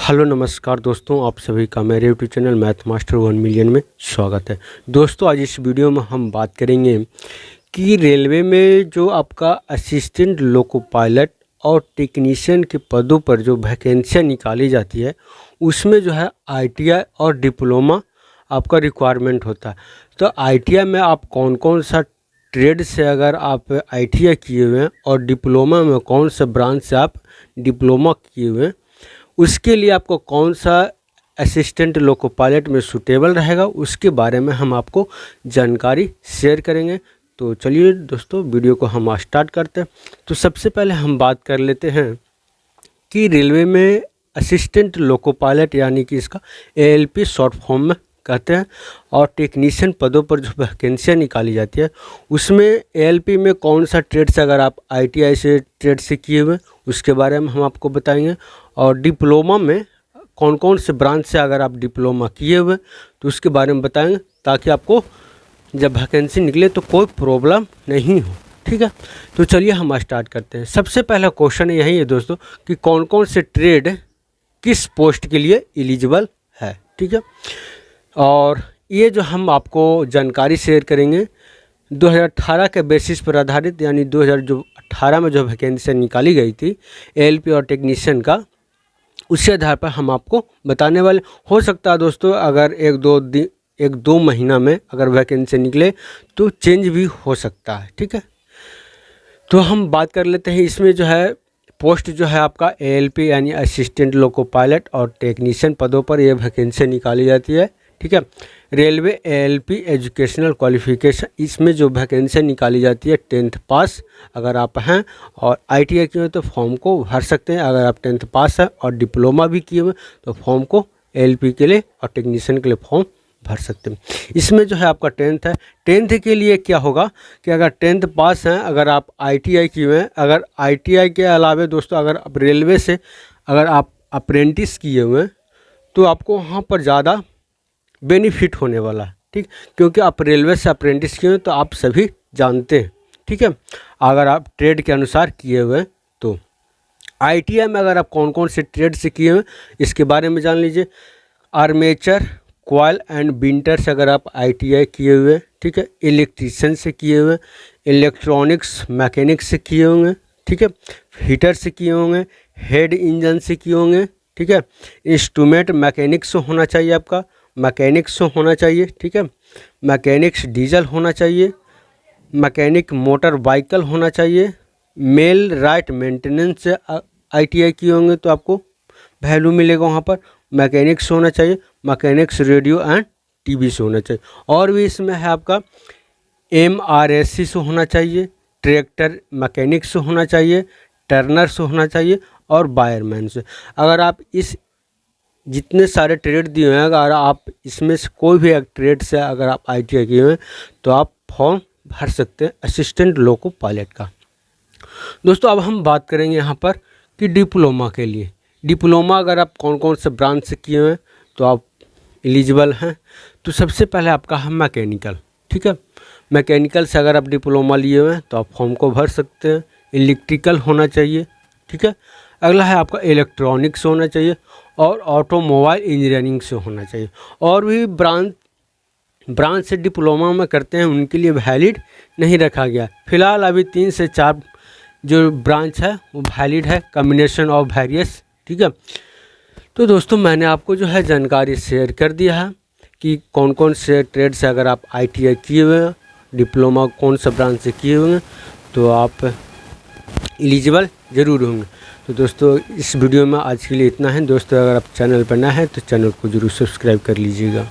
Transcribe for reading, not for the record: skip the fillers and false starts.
Hello नमस्कार दोस्तों, आप सभी का मेरे YouTube channel math master 1 million में स्वागत है। दोस्तों आज इस वीडियो में हम बात करेंगे कि रेलवे में जो आपका असिस्टेंट लोको पायलट और टेक्नीशियन के पदों पर जो वैकेंसियाँ निकाली जाती है उसमें जो है ITI और डिप्लोमा आपका रिक्वायरमेंट होता है। तो ITI में आप कौन कौन सा ट्रेड से अगर आप ITI किए हुए हैं और डिप्लोमा में कौन सा ब्रांच से आप डिप्लोमा किए हुए हैं, उसके लिए आपको कौन सा असिस्टेंट लोको पायलट में सूटेबल रहेगा उसके बारे में हम आपको जानकारी शेयर करेंगे। तो चलिए दोस्तों वीडियो को हम स्टार्ट करते हैं। तो सबसे पहले हम बात कर लेते हैं कि रेलवे में असिस्टेंट लोको पायलट यानी कि इसका ALP शॉर्ट फॉर्म में कहते हैं और टेक्नीशियन पदों पर जो वैकेंसियाँ निकाली जाती है उसमें ALP में कौन सा ट्रेड से अगर आप ITI से ट्रेड से किए हुए उसके बारे में हम आपको बताएंगे, और डिप्लोमा में कौन कौन से ब्रांच से अगर आप डिप्लोमा किए हुए तो उसके बारे में बताएंगे, ताकि आपको जब वैकेंसी निकले तो कोई प्रॉब्लम नहीं हो। ठीक है, तो चलिए हम स्टार्ट करते हैं। सबसे पहला क्वेश्चन यही है दोस्तों कि कौन कौन से ट्रेड किस पोस्ट के लिए एलिजिबल है। ठीक है, और ये जो हम आपको जानकारी शेयर करेंगे 2018 के बेसिस पर आधारित, यानी 2018 में जो वैकेंसी निकाली गई थी ALP और टेक्नीशियन का, उसी आधार पर हम आपको बताने वाले। हो सकता है दोस्तों अगर एक दो महीना में अगर वैकेंसी निकले तो चेंज भी हो सकता है। ठीक है, तो हम बात कर लेते हैं। इसमें जो है पोस्ट जो है आपका ALP यानी असिस्टेंट लोको पायलट और टेक्नीशियन पदों पर यह वैकेंसी निकाली जाती है। ठीक है, रेलवे ALP एजुकेशनल क्वालिफिकेशन, इसमें जो वैकेंसी निकाली जाती है 10th पास अगर आप हैं और ITI किए हुए तो फॉर्म को भर सकते हैं। अगर आप 10th पास है और डिप्लोमा भी किए हुए तो फॉर्म को ALP के लिए और टेक्नीशियन के लिए फॉर्म भर सकते हैं। इसमें जो है आपका 10th है। 10th के लिए क्या होगा कि अगर 10th पास हैं, अगर आप ITI किए हुए हैं, अगर ITI के अलावे दोस्तों अगर आप रेलवे से अगर आप अप्रेंटिस किए हुए हैं तो आपको वहाँ पर ज़्यादा बेनिफिट होने वाला है। ठीक, क्योंकि आप रेलवे से अप्रेंटिस किए हैं तो आप सभी जानते हैं। ठीक है, अगर आप ट्रेड के अनुसार किए हुए हैं तो ITI में अगर आप कौन कौन से ट्रेड से किए हुए इसके बारे में जान लीजिए। आर्मेचर, कॉइल एंड बिंटर से अगर आप ITI किए हुए हैं, ठीक है, इलेक्ट्रीशियन से किए हुए, इलेक्ट्रॉनिक्स मैकेनिक्स से किए होंगे, ठीक है, हीटर से किए होंगे, हेड इंजन से किए होंगे, ठीक है, इंस्ट्रूमेंट मैकेनिक्स होना चाहिए, आपका मैकेनिक्स होना चाहिए, ठीक है, मैकेनिक्स डीजल होना चाहिए, मैकेनिक मोटर व्हीकल होना चाहिए, मेल राइट मेंटेनेंस से ITI किए होंगे तो आपको वैल्यू मिलेगा वहाँ पर। मैकेनिक्स होना चाहिए, मैकेनिक्स रेडियो एंड TV से होना चाहिए, और भी इसमें है आपका MRSC से होना चाहिए, ट्रैक्टर मैकेनिक्स से होना चाहिए, टर्नर से होना चाहिए और वायरमैन से। अगर आप इस जितने सारे ट्रेड दिए हैं अगर आप इसमें से कोई भी एक ट्रेड से अगर आप ITI किए हैं तो आप फॉर्म भर सकते हैं असिस्टेंट लोको पायलट का। दोस्तों अब हम बात करेंगे यहाँ पर कि डिप्लोमा के लिए। डिप्लोमा अगर आप कौन कौन से ब्रांच से किए हैं तो आप एलिजिबल हैं। तो सबसे पहले आपका है मैकेनिकल। ठीक है, मैकेनिकल से अगर आप डिप्लोमा लिए हुए हैं तो आप फॉर्म को भर सकते हैं। इलेक्ट्रिकल होना चाहिए। ठीक है, अगला है आपका इलेक्ट्रॉनिक्स होना चाहिए और ऑटोमोबाइल इंजीनियरिंग से होना चाहिए। और भी ब्रांच से डिप्लोमा में करते हैं उनके लिए वैलिड नहीं रखा गया। फिलहाल अभी 3 से 4 जो ब्रांच है वो वैलिड है, कम्बिनेशन ऑफ वेरियस। ठीक है, तो दोस्तों मैंने आपको जो है जानकारी शेयर कर दिया है कि कौन कौन से ट्रेड से अगर आप ITI किए हुए हैं, डिप्लोमा कौन सा ब्रांच से किए हुए हैं तो आप एलिजिबल ज़रूर होंगे। तो दोस्तों इस वीडियो में आज के लिए इतना है। दोस्तों अगर आप चैनल पर नए हैं तो चैनल को ज़रूर सब्सक्राइब कर लीजिएगा।